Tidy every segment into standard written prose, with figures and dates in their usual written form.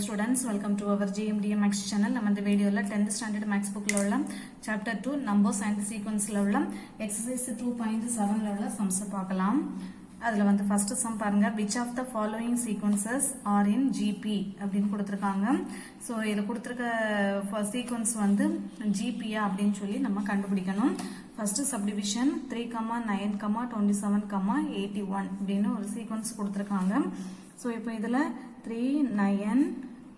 students, welcome to our GMDA Max channel. நம்ம இந்த வீடியோல 10th standard Max bookல உள்ள chapter 2 numbers and sequenceல உள்ள exercise 2.7ல உள்ள sums பார்க்கலாம். அதுல வந்து first sum பாருங்க, which of the following sequences are in GP அப்படினு கொடுத்திருக்காங்க. சோ இது கொடுத்திருக்க sequence வந்து GP அப்படினு சொல்லி நம்ம கண்டுபிடிக்கணும். First subdivision 3, 9, 27, 81 அப்படினு ஒரு sequence கொடுத்திருக்காங்க. சோ இப்போ இதுல 3, 9,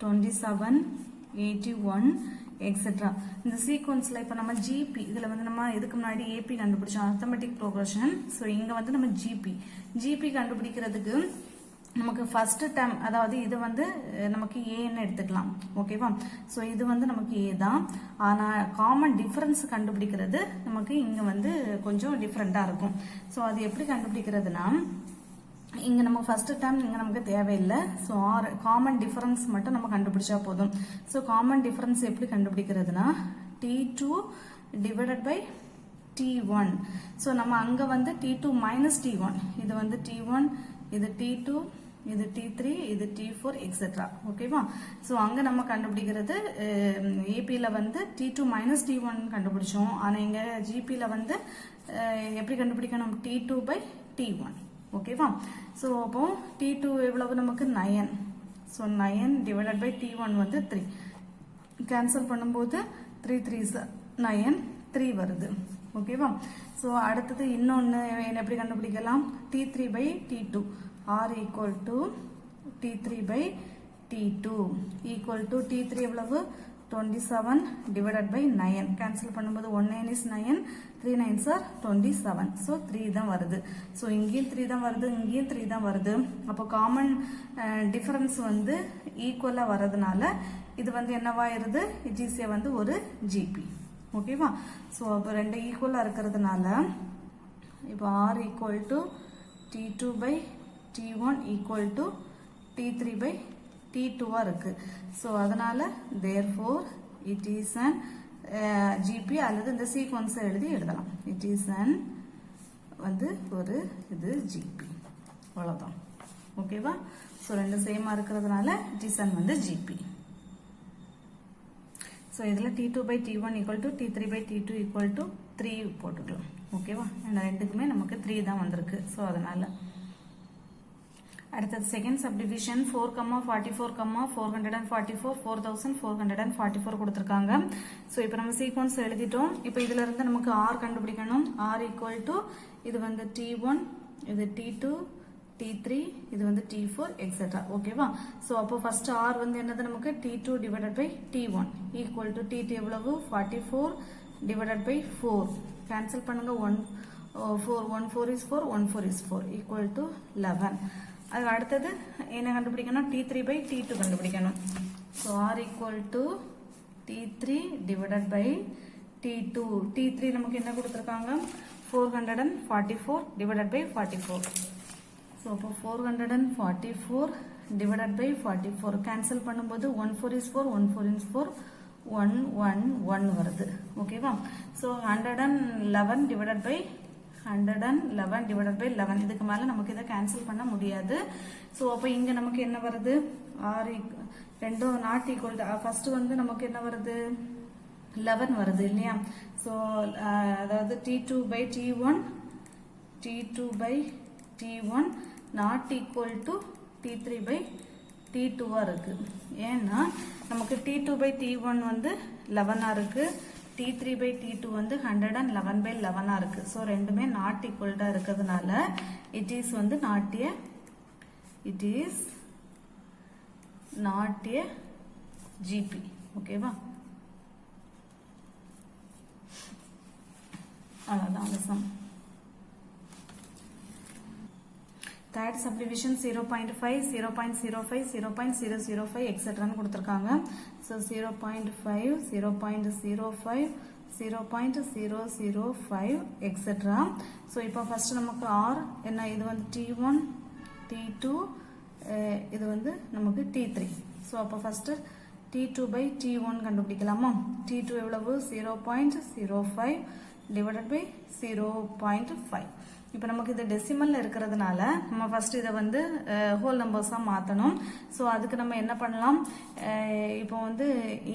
27, 81 etc. இந்த சீக்வன்ஸ்ல இப்ப நம்ம GP இதுல வந்து நம்ம இதுக்கு முன்னாடி AP கண்டுபிடிச்சோம், அரித்மெட்டிக் ப்ரோக்ரஷன். சோ இங்க வந்து நம்ம GP கண்டுபிடிக்கிறதுக்கு நமக்கு ஃபர்ஸ்ட் டைம், அதாவது இது வந்து நமக்கு A ன்னு எடுத்துக்கலாம். ஓகேவா? சோ இது வந்து நமக்கு A தான். ஆனா காமன் டிஃபரன்ஸ் கண்டுபிடிக்கிறது நமக்கு இங்க வந்து கொஞ்சம் டிஃபரெண்டா இருக்கும். சோ அது எப்படி கண்டுபிடிக்கிறதுனா, இங்க நம்ம ஃபர்ஸ்ட் டைம் இங்க நமக்கு தேவையில்லை. சோ காமன் டிஃபரன்ஸ் மட்டும் நம்ம கண்டுபிடிச்சா போதும். சோ காமன் டிஃபரன்ஸ் எப்படி கண்டுபிடிக்கிறதுனா, T2 divided by T1. So நம்ம அங்க வந்து T2 minus T1, இது வந்து T1, இது T2, இது T3, இது T4 etc. ஓகேவா? சோ அங்க நம்ம கண்டுபிடிக்கிறது AP ல வந்து T2 minus T1 கண்டுபிடிச்சோம். ஆனா இங்க GP ல வந்து எப்படி கண்டுபிடிக்கணும்? T2 by T1. ஓகேவா? சோ அப்போ T2 எவ்வளவு நமக்கு 9. சோ 9 divided by T1 வந்து 3. கேன்சல் பண்ணும்போது 3 3s 9, 3 வருது. ஓகேவா? சோ அடுத்தது இன்னொன்னு எப்படி கண்டுபிடிக்கலாம்? T3 by T2 R equal to T3 by T2 equal to T3 எவ்வளவு? 27 divided by 9. கேன்சல் பண்ணும்போது 1 9 is 9, 3 9s are 27. So 3 தான் வருது. So இங்கேயும் 3 தான் வருது, இங்கேயும் 3 தான் வருது. அப்போ காமன் டிஃபரன்ஸ் வந்து ஈக்குவலா வரதுனால இது வந்து என்னவாயிருது? ஜிசிஏ வந்து ஒரு GP. ஓகேவா? ஸோ அப்போ ரெண்டு ஈக்குவலா இருக்கிறதுனால இப்போ R equal to T2 by T1 equal to T3 by T2 இருக்கு. சோ அதனால therefore it is an GP அல்லது இந்த சீக்வென்ஸ் எழுதலாம். it is an வந்து ஒரு இது GP. அவ்வளவுதான். ஓகேவா? சோ ரெண்டு சேமா இருக்கிறதுனால it is an வந்து GP. சோ இதுல T2 by T1 equal to T3 by T2 equal to 3 போட்டுக்கலாம். ஓகேவா? ரெண்டுக்குமே நமக்கு 3 தான் வந்திருக்கு. சோ அதனால அடுத்தது செகண்ட் சப்டிவிஷன் 4, 44, 444, 4444 கொடுத்திருக்காங்க. சோ இப்போ நம்ம சீக்வென்ஸ் எழுதிட்டோம். இப்போ இதுல இருந்து நமக்கு R கண்டுபிடிக்கணும். R equal to இது வந்து T1, இது T2, T3, இது வந்து T4 etc. ஓகேவா? சோ அப்போ ஃபர்ஸ்ட் R வந்து என்னது நமக்கு? T2 divided by T1 equal to T2 எவ்வளவு? 44 divided by 4. கேன்சல் பண்ணுங்க. 1 4 is 4, 1 4 is 4 equal to 11. அது அடுத்தது என்ன கண்டுபிடிக்கணும்? T3 by T2 கண்டுபிடிக்கணும். So R equal to T3 divided by T2. T3 நமக்கு என்ன கொடுத்திருக்காங்க? 444 divided by 44. So அப்போ 444 divided by 44 கேன்சல் பண்ணும்போது 1 4 is 4, 1 4 is 4, 1 1 1 வருது. ஓகேவா? So 111 divided by 111 divided by 11. இதுக்கு மேல நமக்கு இதை கேன்சல் பண்ண முடியாது. சோ அப்ப இங்க நமக்கு என்ன வருது? R ரெண்டும் நாட் ஈக்குவல். ஃபர்ஸ்ட் வந்து நமக்கு என்ன வருது? 11 வருது இல்லையா? சோ அதாவது T2 by T1, T2 by T1 not equal to T3 by T2 இருக்கு. ஏன்னா நமக்கு T2 by T1 வந்து 11 இருக்கு, T3 by T2 வந்து 111 by 11 இருக்கு. சோ ரெண்டுமே நாட் ஈக்குவல்டா இருக்கிறதுனால it is வந்து நாட் a GP. ஓகேவா? அவ்வளவுதான் அந்த சம். Third subdivision 0.5, 0.05, 0.005 etc. கொடுத்திருக்காங்க. So 0.5, 0.05, 0.005 etc. சோ இப்போ ஃபர்ஸ்ட் நமக்கு R என்ன? இது வந்து T1, T2, இது வந்து நமக்கு T3. சோ அப்போ first T2 by T1 கண்டுபிடிக்கலாமா? T2 எவ்வளவு? 0.05 divided by 0.5. இப்போ நமக்கு இது டெசிமல்ல இருக்கிறதுனால நம்ம ஃபர்ஸ்ட் இதை வந்து ஹோல் நம்பர்ஸா மாற்றணும். ஸோ அதுக்கு நம்ம என்ன பண்ணலாம், இப்போ வந்து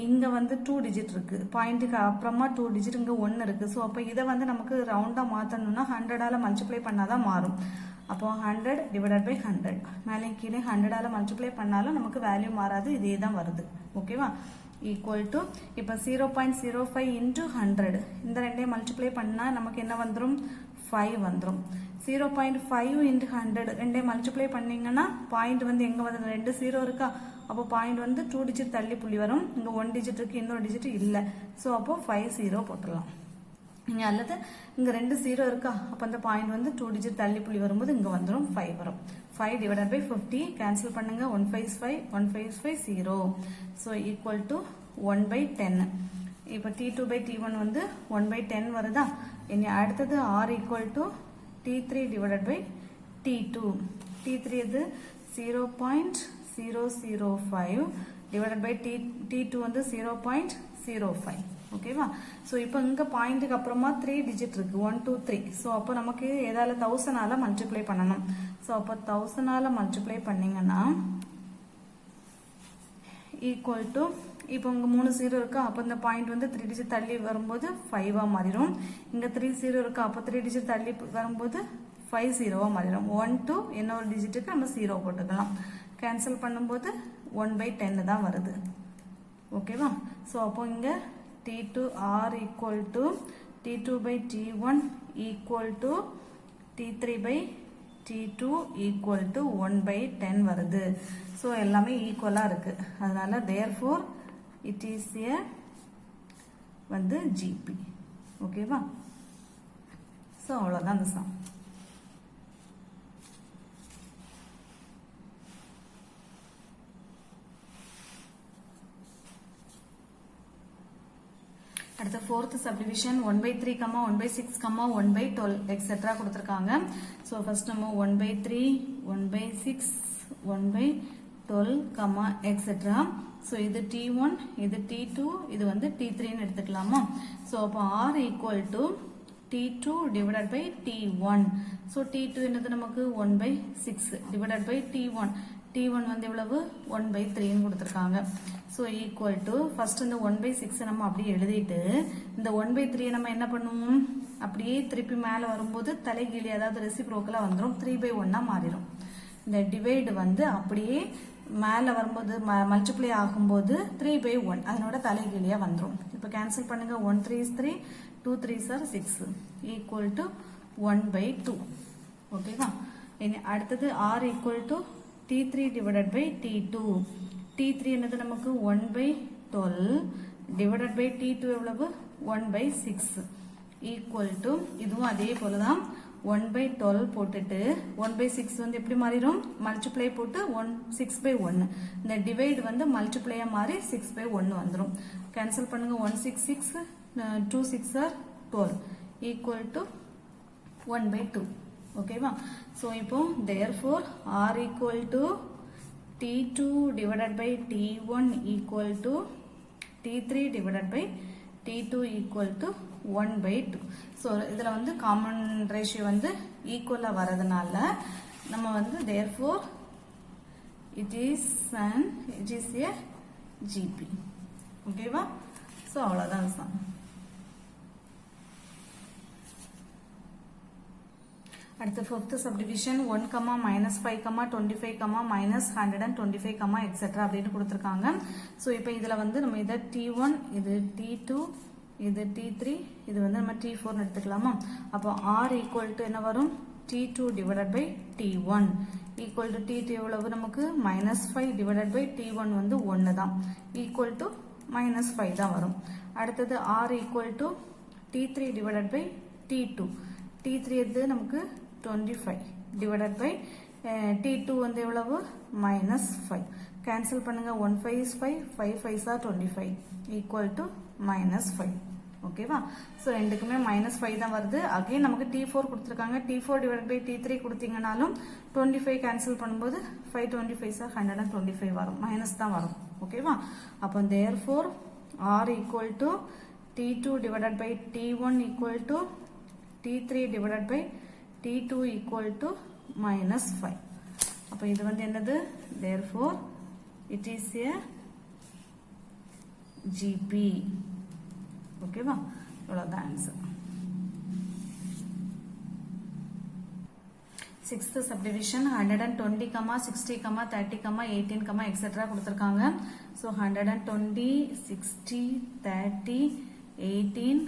இங்க வந்து 2 டிஜிட் இருக்கு, பாயிண்ட்டுக்கு அப்புறமா 2 டிஜிட் இங்க 1 இருக்கு. ஸோ அப்போ இதை வந்து நமக்கு ரவுண்டா மாற்றணும்னா 100ஆல மல்டிப்ளை பண்ணாதான் மாறும். அப்போ 100 டிவைடட் பை 100 மேலே கீழே 100ஆல மல்டிப்ளை பண்ணாலும் நமக்கு வேல்யூ மாறாது, இதே தான் வருது. ஓகேவா? ஈக்குவல் டு இப்போ 0.05 இன்டூ 100 இந்த ரெண்டையும் மல்டிப்ளை பண்ணா நமக்கு என்ன வந்துடும், 5 வந்துடும். 0.5 இன்டூ 100 ரெண்டையும் மல்டிப்ளை பண்ணீங்கன்னா பாயிண்ட் வந்து எங்க வந்து 2 0 இருக்கா, அப்போ பாயிண்ட் வந்து 2 டிஜிட் தள்ளி புள்ளி வரும். இங்க 1 டிஜிட் இருக்கு, இன்னொரு டிஜிட் இல்லை. ஸோ அப்போ 5 0 போட்டுடலாம். இங்க அல்லது இங்க 2 0 இருக்கா, அப்போ அந்த பாயிண்ட் வந்து 2 டிஜிட் தள்ளி புள்ளி வரும்போது இங்க வந்துடும் 5 வரும். 5 டிவைடட் பை 50 கேன்சல் பண்ணுங்க, 1 5 5 1 5 5 0. So equal to 1 by 10. இப்போ T2 by T1 வந்து 1 by 10 வருதா. இனி அடுத்தது R equal to T3 divided by T2. T3 இது 0.005 டிவைடட் பை T2 வந்து 0.05. ஓகேவா? ஸோ இப்போ இங்க பாயிண்ட்டுக்கு அப்புறமா 3 டிஜிட் இருக்கு, 1 2 3. ஸோ அப்போ நமக்கு ஏதால 1000ஆல மல்டிப்ளை பண்ணணும். ஸோ அப்போ 1000ஆல மல்டிப்ளை பண்ணீங்கன்னா ஈக்குவல் டு இப்போ இங்க 3 0 இருக்கா, அப்போ இந்த பாயிண்ட் வந்து 3 டிஜிட் தள்ளி வரும்போது 5ஆ மாறிடும். இங்க 3 0 இருக்கா, அப்போ 3 டிஜிட் தள்ளி வரும்போது 5 0ஆ மாறிடும். 1 2 இன்னொரு டிஜிட்டுக்கு நம்ம 0 போட்டுக்கலாம். கேன்சல் பண்ணும்போது 1 by 10 தான் வருது. ஓகேவா? ஸோ அப்போ இங்க T2 R equal to T2 by T1 equal to T3 by T2 equal to 1 by 10 வருது. ஸோ எல்லாமே ஈக்குவலா இருக்கு. அதனால therefore it is a வந்து GP. ஓகேவா? ஸோ அவ்வளோதான் அந்த சம். அடுத்த fourth subdivision 1 by 3, 1 by 6, 1 by 12 etc. கொடுத்திருக்காங்க. ஸோ ஃபர்ஸ்ட் நம்ம 1 by 3, 1 by 6, 1 by 12, etc. So இது T1, இது T2, இது வந்து T3ன்னு எடுத்துக்கலாமா. ஸோ அப்போ R equal to T2 divided by T1. So T2 என்னது நமக்கு 1 by 6 divided by T1. T1 வந்து எவ்வளவு 1 by 3ன்னு கொடுத்திருக்காங்க. ஸோ ஈக்குவல் டு ஃபர்ஸ்ட் இந்த 1 by 6 நம்ம அப்படியே எழுதிட்டு இந்த 1 by 3 நம்ம என்ன பண்ணுவோம், அப்படியே திருப்பி மேலே வரும்போது தலைகீழி அதாவது ரெசிப்ரோக்கலா வந்துடும், 3 by 1 மாறிடும். இந்த டிவைடு வந்து அப்படியே மேலே வரும்போது மல்டிப்ளை ஆகும்போது 3 by 1 அதனோட தலைகீழியா வந்துடும். இப்போ கேன்சல் பண்ணுங்க, 1 3 is 3, 2 3s are 6 equal to 1 by 2. ஓகேவா? இனி அடுத்தது R equal to T3 divided by T2. T3 என்னது நமக்கு 1 by 12 divided by T2 எவ்வளவு 1 by 6 equal to இதுவும் அதே போலதான் 1 by 12 போட்டுட்டு 1 by 6 வந்து எப்படி மாறிடும், மல்டிப்ளை போட்டு 6 by 1 இந்த டிவைட் வந்து மல்டிப்ளையா மாறி 6 by 1 வந்துடும். கேன்சல் பண்ணுங்க, 1 6 6 2 6 are 12 equal to 1 by 2. ஓகேவா? ஸோ இப்போ therefore R equal to T2 divided by T1 equal to T3 divided by T2 equal to 1 by 2. So இதில் வந்து காமன் ரேஷியோ வந்து ஈக்குவலாக வரதுனால நம்ம வந்து therefore it is a GP. ஓகேவா? ஸோ அவ்வளோதான் சார். அடுத்து fifth subdivision 1, -5, 25, -125, etc. அப்படின்னு கொடுத்திருக்காங்க. ஸோ இப்போ இதுல வந்து நம்ம இதை T1, இது T2, இது T3, இது வந்து நம்ம T4 எடுத்துக்கலாமா. அப்போ R ஈக்குவல் டு என்ன வரும், T2 divided by T1 equal to T2 எவ்வளவு நமக்கு -5 டிவைடட் பை T1 வந்து 1 தான் ஈக்குவல் டு -5 தான் வரும். அடுத்தது R equal to T3 divided by T2. T3 எது நமக்கு 25 divided by T2 வந்து எவ்வளவு -5. கேன்சல் பண்ணுங்க, 1 5 is 5, 5 5s are 25 equal to -5. ஓகேவா? ஸோ ரெண்டுக்குமே -5 தான் வருது. அகைன் நமக்கு T4 கொடுத்துருக்காங்க. T4 divided by T3 கொடுத்தீங்கனாலும் 25 cancel பண்ணும்போது 5 25s are 125 வரும், மைனஸ் தான் வரும். ஓகேவா? அப்போ therefore R equal to T2 divided by T1 equal to T3 divided by t2 equal to minus 5. அப்போ இது வந்து என்னது? Therefore, it is a GP. ஓகேவா? இவ்வளவுதான் ஆன்சர். Sixth subdivision 120, 60, 30, 18, etc. கொடுத்திருக்காங்க. So 120, 60, 30, 18,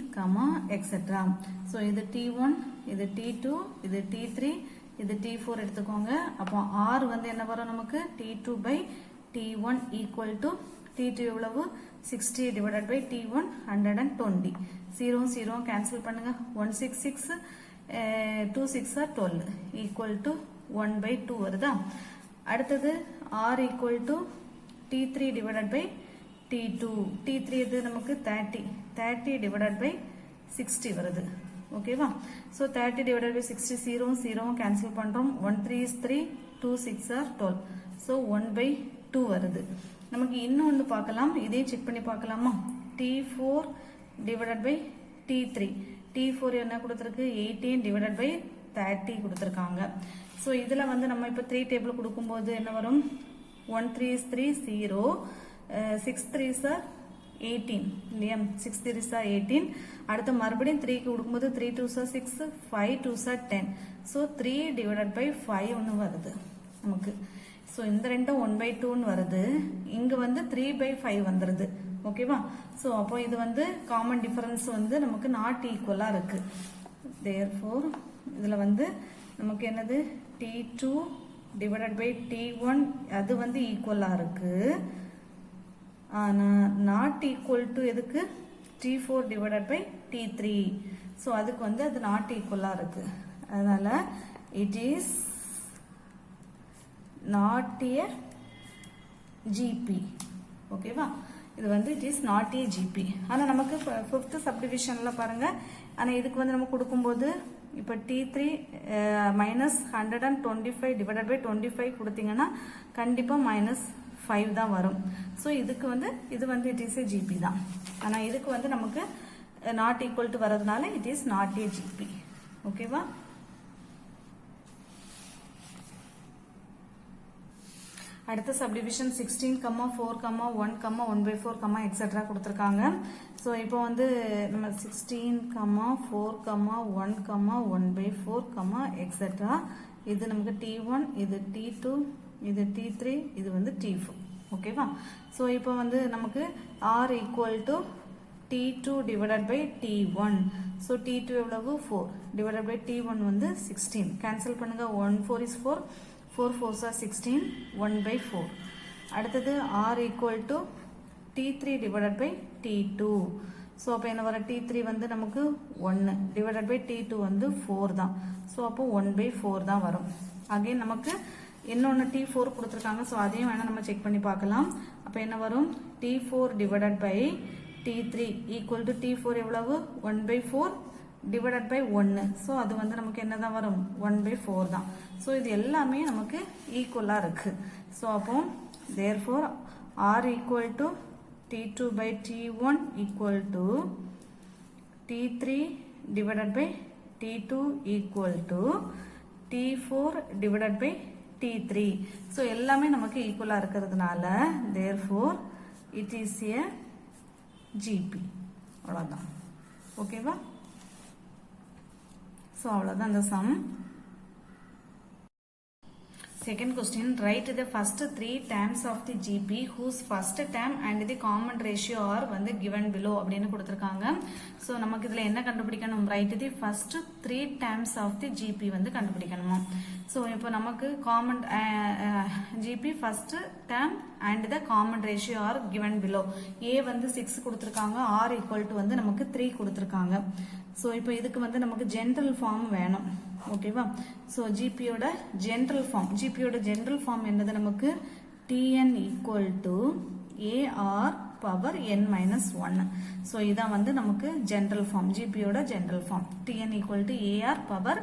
etc. So இது T1, இது T2, இது T3, இது T4 எடுத்துக்கோங்க. அப்போ R வந்து என்ன வரும் நமக்கு? T2 by T1 equal to T2 எவ்வளவு? 60 divided by T1 120. 0 0 cancel பண்ணுங்க. 166 2 6 are 12 equal to 1 by 2 வருதா? அடுத்தது R equal to T3 divided by T2. T3 இது நமக்கு 30 divided by 60 வருது. ஓகேவா? So 30 divided by 60 0 0 cancel பண்றோம். 1 3 is 3 2 6 are 12. So 1 by 2 வருது. நமக்கு இன்னொன்று பார்க்கலாம். இதே செக் பண்ணி பார்க்கலாமா? T4 divided by T3. T4 என்ன கொடுத்திருக்கு? 18 divided by 30 கொடுத்திருக்காங்க. So இதுல வந்து நம்ம இப்ப 3 டேபிள் கொடுக்கும்போது என்ன வரும்? 1 3 is 3 0 6 3 is 18 இல்லையா? 6 3 is 18. அடுத்து மறுபடியும் 3 க்கு கொடுக்கும்போது 3 2 is 6 5 2 is 10. So 3 divided by 5 ஒன்று வருது நமக்கு. ஸோ இந்த ரெண்டும் 1 by 2 வருது. இங்க வந்து 3 by 5 வந்துருது. ஓகேவா? ஸோ அப்போ இது வந்து காமன் டிஃபரன்ஸ் வந்து நமக்கு நாட் ஈக்குவலா இருக்கு. தேர்ஃபோர் இதுல வந்து நமக்கு என்னது? T2 divided by T1 அது வந்து ஈக்குவலா இருக்கு. ஆனா நாட் ஈக்குவல் டு எதுக்கு? T4 divided by T3. So அதுக்கு வந்து அது நாட் ஈக்குவலா இருக்கு. அதனால it is not a GP. ஓகேவா? இது வந்து it is not a GP. ஆனா நமக்கு 5th subdivisionல பாருங்க. ஆனா இதுக்கு வந்து நம்ம கொடுக்கும்போது இப்ப T3 minus 125 divided by 25 கொடுத்தீங்கன்னா கண்டிப்பா minus 5 தான் வரும். ஸோ இதுக்கு வந்து இது வந்து it is a GP தான். ஆனா இதுக்கு வந்து நமக்கு not equal to வரதுனால it is not a GP. ஓகேவா? அடுத்த சப்டிவிஷன் 16, 4, 1, 1 by 4, etc. கொடுத்திருக்காங்க. ஸோ இப்போ வந்து நம்ம 16, 4, 1, 1 by 4, etc. இது நமக்கு T1, இது T2, இது T3, இது வந்து T4. ஓகேவா? ஸோ இப்போ வந்து நமக்கு R equal to T2 divided by T1. So T2 எவ்வளவு? 4 divided by T1 வந்து 16. கேன்சல் பண்ணுங்க. 1 4 is 4. 4 4s are 16. 1 by 4. அடுத்தது R equal to T3 divided by T2. So அப்போ என்ன வர? T3 வந்து நமக்கு 1 divided by T2 வந்து 4 தான். ஸோ அப்போ 1 by 4 தான் வரும். அகைன் நமக்கு இன்னொன்று T4 கொடுத்துருக்காங்க. ஸோ அதையும் வேணா நம்ம செக் பண்ணி பார்க்கலாம். அப்போ என்ன வரும்? T4 divided by T3 equal to T4 எவ்வளவு? 1 by 4 divided by 1. ஸோ அது வந்து நமக்கு என்னதான் வரும்? 1 by 4 தான். ஸோ இது எல்லாமே நமக்கு ஈக்குவலா இருக்கு. ஸோ அப்போ therefore R equal to T2 by T1 equal to T3 divided by T2 equal to T4 divided by T3. So எல்லாமே நமக்கு ஈக்குவலா இருக்கிறதுனால therefore it is a GP. அவ்வளவுதான். ஓகேவா? ஸோ அவ்வளோதான் அந்த some. Second question, write the first 3 terms of the GP whose first term and the common ratio are வந்து given below அப்படின்னு கொடுத்திருக்காங்க. ஸோ நமக்கு இதில் என்ன கண்டுபிடிக்கணும்? write the first 3 terms of the GP வந்து கண்டுபிடிக்கணுமா? ஸோ இப்போ நமக்கு common GP first term and the common ratio are given below. A வந்து 6 கொடுத்திருக்காங்க. R equal to வந்து நமக்கு 3 கொடுத்திருக்காங்க. ஸோ இப்போ இதுக்கு வந்து நமக்கு ஜென்ரல் ஃபார்ம் வேணும். ஓகேவா? ஸோ ஜிபியோட ஜென்ரல் ஃபார்ம் என்னது? நமக்கு Tn equal to AR power n minus 1. So இதான் வந்து நமக்கு ஜென்ரல் ஃபார்ம். ஜிபியோட general form Tn equal to AR power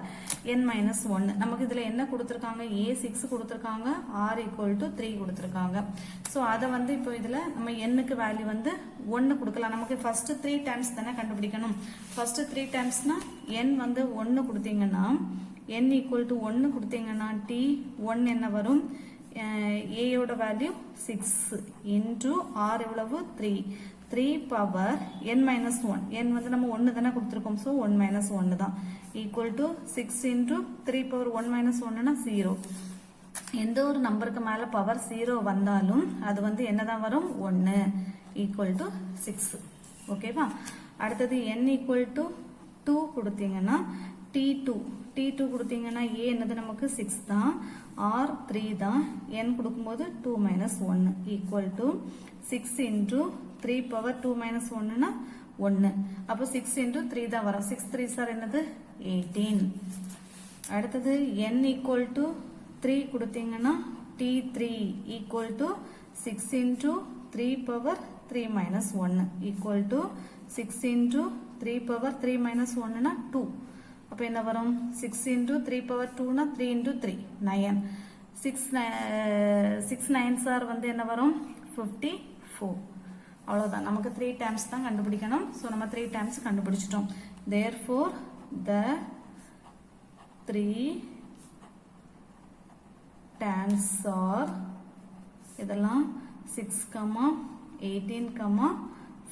n minus 1. நமக்கு இதுல என்ன கொடுத்திருக்காங்க? A6 கொடுத்திருக்காங்க. R equal to 3 கொடுத்திருக்காங்க. ஸோ அதை வந்து இப்போ இதுல நம்ம n-க்கு வேல்யூ வந்து 1 கொடுக்கலாம். நமக்கு ஃபர்ஸ்ட் 3 டைம்ஸ் தானே கண்டுபிடிக்கணும். ஃபர்ஸ்ட் 3 டைம்ஸ்னா n வந்து 1 கொடுத்தீங்கன்னா n equal to 1 கொடுத்தீங்கன்னா t1 என்ன வரும் a யோட வேல்யூ 6 into r எவ்வளவு 3 பவர் n minus 1 n வந்து நம்ம 1 தானே கொடுத்திருக்கோம் so 1 minus 1 தான் equal to 6 into 3 power 1 minus 1 னா 0 எந்த ஒரு நம்பருக்கு மேல பவர் 0 வந்தாலும் அது வந்து என்னதான் வரும் 1 equal to 6 ஓகேவா அடுத்தது n equal to 2 கொடுத்தீங்கன்னா t2 கொடுத்தீங்கன்னா a என்னது நமக்கு 6 தான் r 3 தான் n கொடுக்கும்போது 2 minus 1 equal to 6 into 3 power 2 minus 1 னா 1 அப்போ 6 into 3 தான் வரும் 6 3 சார் என்னது 18 அடுத்தது n equal to 3 கொடுத்தீங்கன்னா t3 equal to 6 into 3 power 3 minus 1 equal to 6 into 3 power 3 minus 1 னா 2 அப்போ என்ன வரும் 6 into 3 power 2 னா 3 into 3 9 6 9 சார் வந்து என்ன வரும் 54 அவ்வளவுதான் நமக்கு 3 times தான் கண்டுபிடிக்கணும் சோ நம்ம 3 times கண்டுபிடிச்சிட்டோம் therefore the 3 times are இதெல்லாம் 6, 18,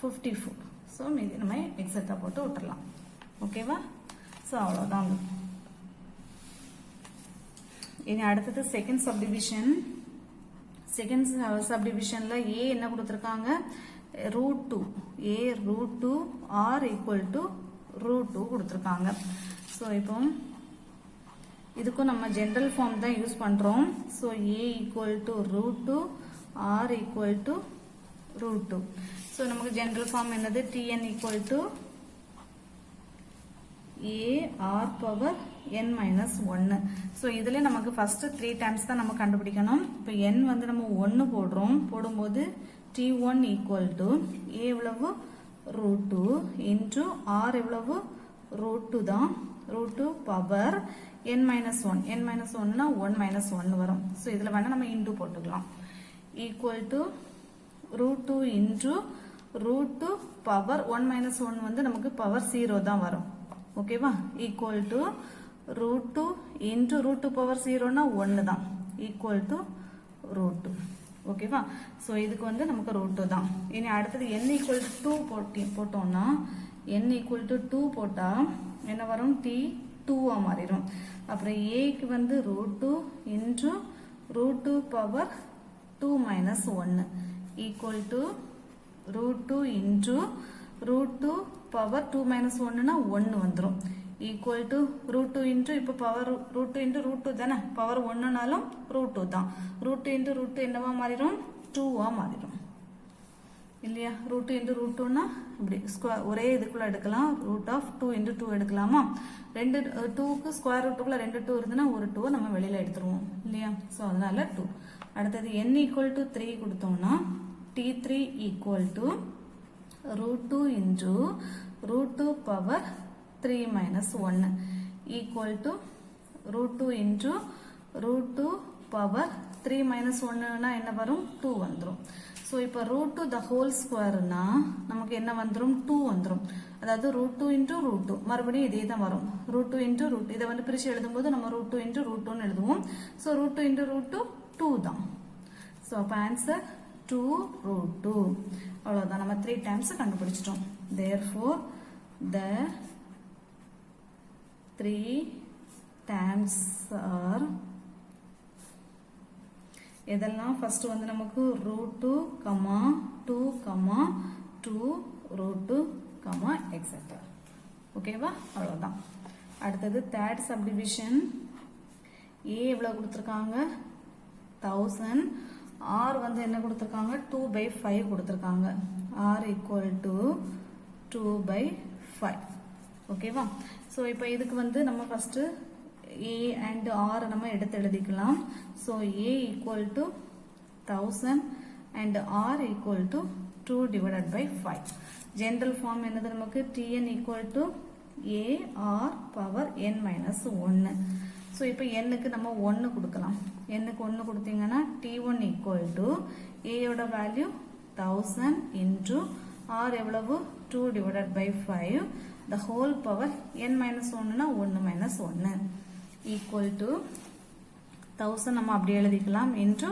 54 சோ மீதி நம்ம எக்ஸெட்ரா போட்டு விட்டுறலாம் ஓகேவா சோ அவ்வளவுதான் இனி அடுத்தது செகண்ட் சப்டிவிஷன் செகண்ட் சப்டிவிஷன்ல a என்ன கொடுத்திருக்காங்க √2 a √2 r equal to √2 கொடுத்திருக்காங்க சோ இப்போ இதுக்கும் நம்ம ஜெனரல் ஃபார்ம் தான் யூஸ் பண்றோம் so a equal to √2 r equal to √2 so நமக்கு ஜெனரல் ஃபார்ம் என்னது tn equal to a r power n minus 1 so இதுல நமக்கு ஃபர்ஸ்ட் 3 டைம்ஸ் தான் நம்ம கண்டுபிடிக்கணும் இப்போ n வந்து நம்ம 1 போடும்போது t1 equal to a எவ்வளவு √2 into r எவ்வளவு √2 தான் √2 power n minus 1 n minus 1 னா 1 minus 1 வரும் சோ இதுல வேணா நம்ம இன்டு போட்டுக்கலாம் equal to √2 into √2 power 1 minus 1 வந்து நமக்கு power 0 தான் வரும் ஓகேவா equal to √2 into √2 power 0 னா 1 தான் equal to √2 ஓகேவா சோ இதுக்கு வந்து நமக்கு √2 தான் இனி அடுத்தது n equal to 2 போட்டோம்னா n equal to 2 போட்டா என்ன வரும் t2 ஆ மாறிடும் அப்புறம் a க்கு வந்து √2 into √2 power 2 minus 1 equal to √2 into √2 power 2 minus 1 னா 1 வந்துரும் equal to √2 into இப்போ பவர் √2 into √2 தானே பவர் 1 னாலும் √2 தான் √2 into √2 என்னவா மாறிடும் 2 ஆ மாறிடும் இல்லையா √2 into √2 னா இப்படி ஒரே இதுக்குள்ள எடுக்கலாம் √2 into 2 எடுக்கலாமா ரெண்டு 2 க்கு ஸ்கொயர் ரூட்டுக்குள்ள ரெண்டு 2 இருந்தனா ஒரு 2 நம்ம வெளியில எடுத்துருவோம் இல்லையா சோ அதனால 2 அடுத்து n equal to 3 கொடுத்தோம்னா t3 equal to √2 into √2 power 3 minus 1 equal to √2 into √2 power 3 minus 1 னா என்ன வரும் 2 வந்துரும் சோ இப்போ √2 the whole square னா நமக்கு என்ன வந்துரும் 2 வந்துரும் அதாவது √2 into √2 மறுபடியும் இதே தான் வரும் √2 into √2 இத வந்து பிரிச்சு எழுதும்போது நம்ம √2 into √2 ன்னு எழுதுவோம் சோ √2 into √2 2 தான் சோ அப்ப ஆன்சர் 2 √2 அவ்வளவுதான் நம்ம 3 டைம்ஸ் கண்டுபிடிச்சிட்டோம் therefore the 3 times are இதெல்லாம் ஃபர்ஸ்ட் வந்து நமக்கு √2, 2, 2 √2, etc. ஓகேவா அவ்வளவுதான் அடுத்தது தேர்ட் சப்டிவிஷன் a எவ்வளவு கொடுத்திருக்காங்க 1000 r வந்து என்ன கொடுத்திருக்காங்க 2/5 கொடுத்திருக்காங்க r equal to 2/5 ஓகேவா சோ இப்போ இதுக்கு வந்து நம்ம ஃபர்ஸ்ட் a and r நம்ம எடுத்து எழுதிக்கலாம் so a equal to 1000 and r equal to 2 divided by 5 general form என்னது நமக்கு tn equal to a r power n minus 1 so இப்போ n க்கு நம்ம 1 கொடுக்கலாம் n க்கு 1 கொடுத்தீங்கன்னா t1 equal to a யோட வேல்யூ 1000 into r எவ்வளவு 2 divided by 5 the whole power n minus 1 னா 1 minus 1 equal to 1000 நம்ம அப்படி எழுதிக்கலாம் into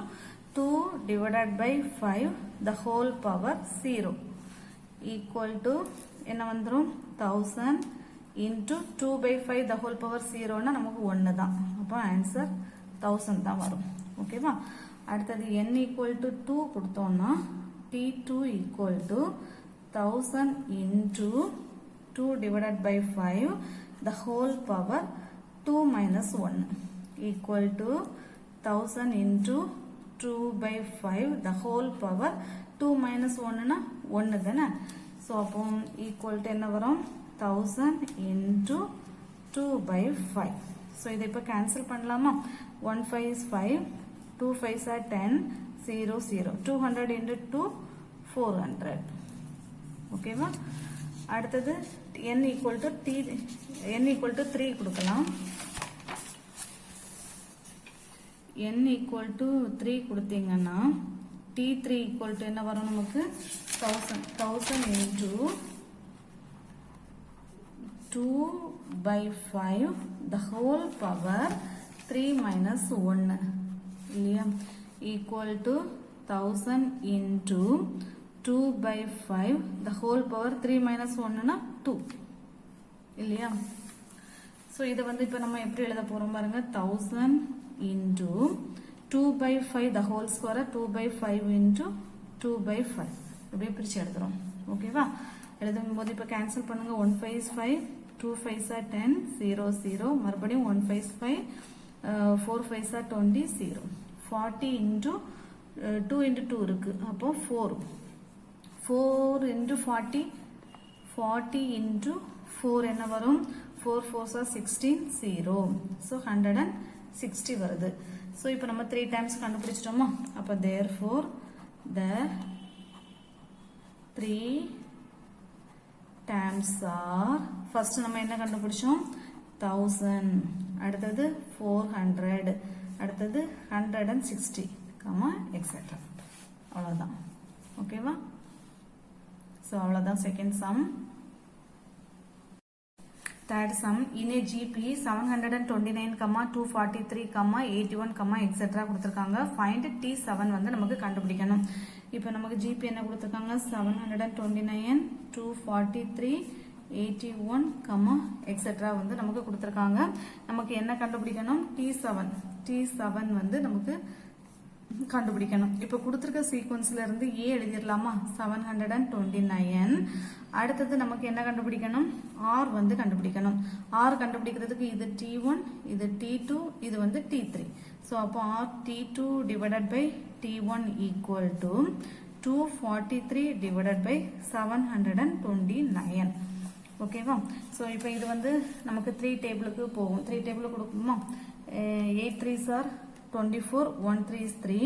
2 divided by 5 the whole power 0 equal to என்ன வந்துரும் 1000 into 2 by 5 the whole power 0 னா நமக்கு 1 தான். அப்போ ஆன்சர் 1000 தான் வரும். ஓகேவா? அடுத்தது n equal to 2 கொடுத்தோம்னா t2 equal to 1000 into 2 divided by 5 the whole power 2 minus 1 equal to 1000 into 2 by 5 the whole power 2 minus 1 னா 1 தானே. ஸோ அப்போ equal to என்ன வரும் 1000 into 2 by 5. ஸோ இதை இப்போ கேன்சல் பண்ணலாமா? 1 5 is 5, 2 5 are 10, 0 0. 200 into 2 400. ஓகேவா? அடுத்தது n equal to 3 கொடுக்கலாம். n equal to 3 கொடுத்தீங்கன்னா t3 equal to என்ன வரும் நமக்கு 1000 into 2 by 5 the whole power 3 minus 1 இல்லையா equal to 1000 into 2 by 5 the whole power 3 minus 1 னா 2 இல்லையா. ஸோ இதை வந்து இப்போ நம்ம எப்படி எழுத போகிறோம் பாருங்க 1000 into 2 by 5 the whole square 2 by 5 into 2 by 5 அப்படியே பிரித்து எழுதுறோம். ஓகேவா? எழுதும் போது இப்போ கேன்சல் பண்ணுங்க 1 5 is 5, 2 5 are 10, 0 0. மறுபடியும் 1 5 is 5, 4 5 are 20, 0. 40 into 2 into 2 இருக்கு. அப்போ 4 into 40, 40 into 4 என்ன வரும் 4 4 are 16, 0. So 160 வருது. ஸோ இப்போ நம்ம 3 times கண்டுபிடிச்சிட்டோமா? அப்போ therefore the 3 times are first நம்ம என்ன கண்டுபிடிச்சோம் 1000, அடுத்தது 400, அடுத்தது 160, எக்ஸெட்ரா. அவ்வளோதான். ஓகேவா? ஸோ அவ்வளோதான் second sum. Third sum in a GP 729, 243, 81, etc. கொடுத்திருக்காங்க. Find T7 வந்து நமக்கு கண்டுபிடிக்கணும். இப்போ நமக்கு GP என்ன கொடுத்திருக்காங்க 729, 243, 81, etc. வந்து நமக்கு கொடுத்திருக்காங்க. நமக்கு என்ன கண்டுபிடிக்கணும் T7 வந்து நமக்கு கண்டுபிடிக்கணும். இப்போ கொடுத்திருக்க சீக்வன்ஸ்ல இருந்து A எழுதிரலாமா 729. அடுத்தது நமக்கு என்ன கண்டுபிடிக்கணும் R வந்து கண்டுபிடிக்கணும். R கண்டுபிடிக்கிறதுக்கு இது T1, இது T2, இது வந்து T3. ஸோ அப்போ R T2 divided by T1 equal to 243 divided by 729. ஓகேவா? ஸோ இப்போ இது வந்து நமக்கு 3 டேபிளுக்கு போகும். 3 டேபிள் கொடுக்குமா 8 3s are 24, 1 3 is 3.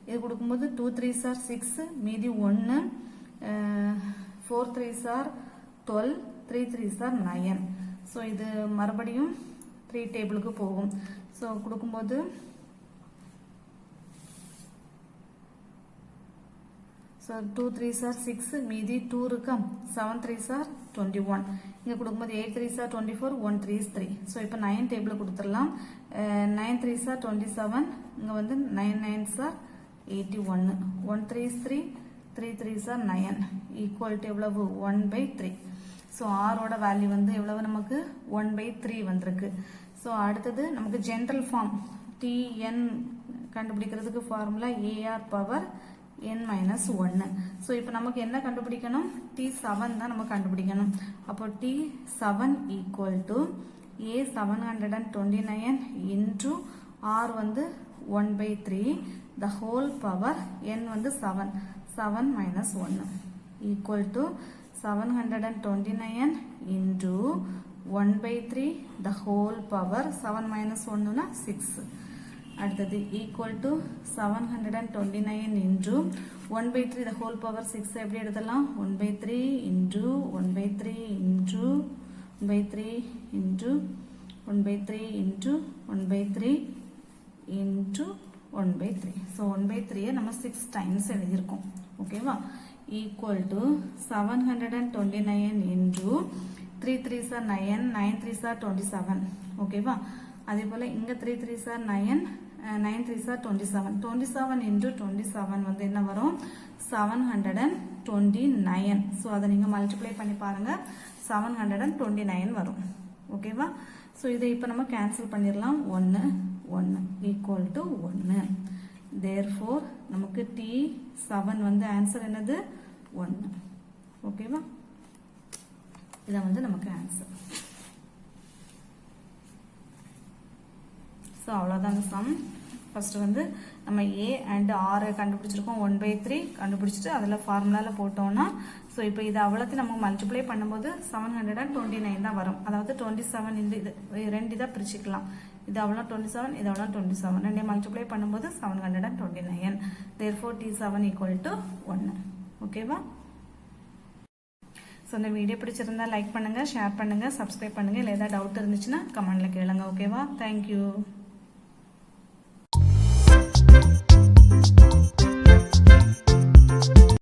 இது கொடுக்கும்போது 2 3s are 6, மீதி 1, 4 3s are 12, 3 3s are 9. So இது மறுபடியும் 3 டேபிளுக்கு போகும். ஸோ கொடுக்கும்போது ஸோ 2 3s are 6, மீதி 2 இருக்கா 7 3s are 21. இங்கே கொடுக்கும்போது 8 3s are 24, 1 3 is 3. ஸோ இப்போ 9 டேபிள் கொடுத்துடலாம். 9 3s are 27, இங்கே வந்து 9 9s are 81, 1 3 is 3, 3 3s are 9, equal to எவ்வளவு 1/3. ஸோ ஆரோட வேல்யூ வந்து எவ்வளவு நமக்கு 1/3 வந்திருக்கு. ஸோ அடுத்தது நமக்கு ஜென்ரல் ஃபார்ம் TN கண்டுபிடிக்கிறதுக்கு formula AR power n-1. So இப்போ நமக்கு என்ன கண்டுபிடிக்கணும் T7 தான் நம்ம கண்டுபிடிக்கணும். அப்போ T7 equal to A 729 into R வந்து 1/3 the whole power n வந்து 7 minus 1 equal to 729 into 1/3 the whole power 7 minus 1 னா 6. அடுத்தது equal to 729 into 1/3 the whole power 6 எப்படி எடுத்தலாம் 1/3 into 1/3 into 1/3 into 1/3 into 1/3 into 1/3. So 1/3 நம்ம 6 times எழுதியிருக்கோம். ஓகேவா? Equal to 729 into 3 3s are 9, 9 3s are 27. ஓகேவா? அதே போல் இங்கே 3 3s are 9, 9 3s are 27. 27 into 27 வந்து என்ன வரும் 729. ஸோ அதை நீங்கள் மல்டிப்ளை பண்ணி பாருங்க 729 வரும். ஓகேவா? ஸோ இதை இப்போ நம்ம கேன்சல் பண்ணிடலாம். 1 1 ஈக்குவல் டு 1. தேர்ஃபோர் நமக்கு T7 வந்து ஆன்சர் என்னது 1. ஓகேவா? இதை வந்து நமக்கு ஆன்சர். ஸோ அவ்வளோதாங்க சம். ஃபர்ஸ்ட் வந்து நம்ம A அண்ட் R கண்டுபிடிச்சிருக்கோம். 1/3 கண்டுபிடிச்சிட்டு அதில் ஃபார்முலாவில் போட்டோம்னா ஸோ இப்போ இது அவ்வளோத்தையும் நம்ம மல்டிப்ளை பண்ணும்போது 729 தான் வரும். அதாவது 27 இந்த இது ரெண்டு இதாக பிரிச்சுக்கலாம். இது அவ்வளோ 27, இது அவ்வளோ 27. ரெண்டே மல்டிப்ளை பண்ணும்போது 729. Therefore T7 equal to 1. ஓகேவா? ஸோ இந்த வீடியோ பிடிச்சிருந்தா லைக் பண்ணுங்கள், ஷேர் பண்ணுங்கள், சப்ஸ்கிரைப் பண்ணுங்கள். இல்லை ஏதாவது டவுட் இருந்துச்சுன்னா கமெண்ட்டில் கேளுங்க. ஓகேவா? தேங்க்யூ.